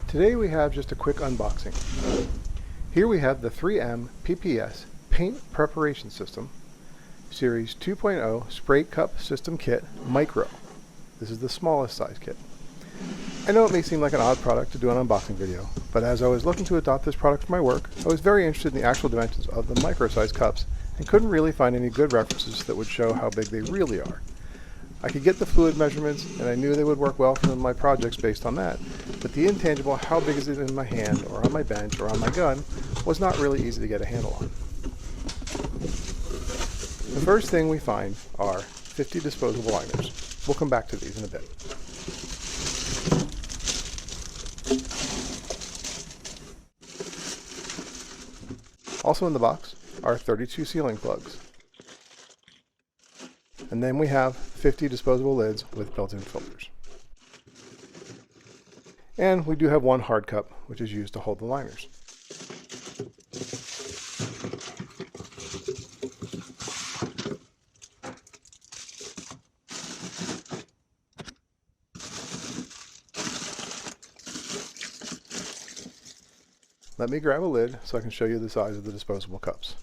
Today we have just a quick unboxing. Here we have the 3M PPS Paint Preparation System Series 2.0 Spray Cup System Kit Micro. This is the smallest size kit. I know it may seem like an odd product to do an unboxing video, but as I was looking to adopt this product for my work, I was very interested in the actual dimensions of the micro-sized cups and couldn't really find any good references that would show how big they really are. I could get the fluid measurements, and I knew they would work well for my projects based on that, but the intangible, how big is it in my hand, or on my bench, or on my gun, was not really easy to get a handle on. The first thing we find are 50 disposable liners. We'll come back to these in a bit. Also in the box are 32 sealing plugs. And then we have 50 disposable lids with built-in filters. And we do have one hard cup, which is used to hold the liners. Let me grab a lid so I can show you the size of the disposable cups.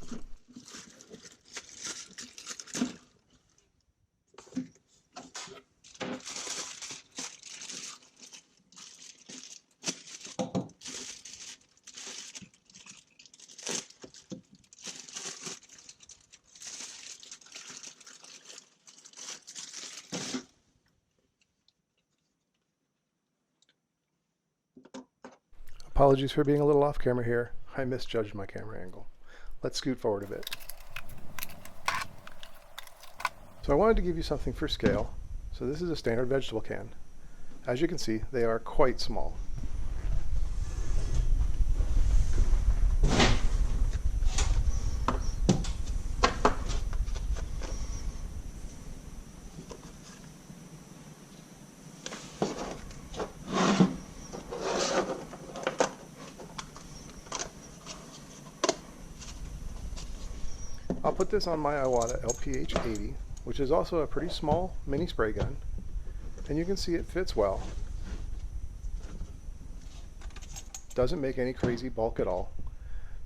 Apologies for being a little off camera here. I misjudged my camera angle. Let's scoot forward a bit. So I wanted to give you something for scale. So this is a standard vegetable can. As you can see, they are quite small. I'll put this on my Iwata LPH 80, which is also a pretty small mini spray gun, and you can see it fits well. Doesn't make any crazy bulk at all.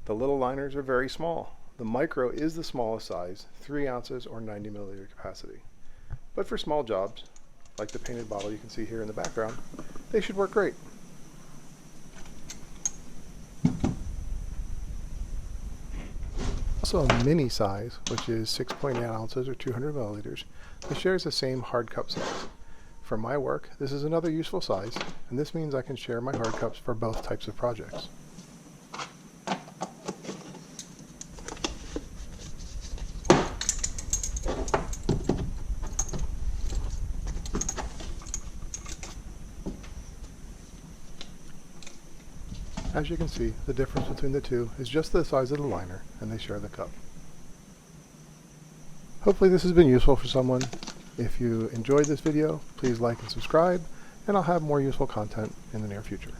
The little liners are very small. The micro is the smallest size, 3 ounces or 90 milliliter capacity. But for small jobs, like the painted bottle you can see here in the background, they should work great. Also a mini size, which is 6.8 ounces or 200 milliliters, that shares the same hard cup size. For my work, this is another useful size, and this means I can share my hard cups for both types of projects. As you can see, the difference between the two is just the size of the liner, and they share the cup. Hopefully this has been useful for someone. If you enjoyed this video, please like and subscribe, and I'll have more useful content in the near future.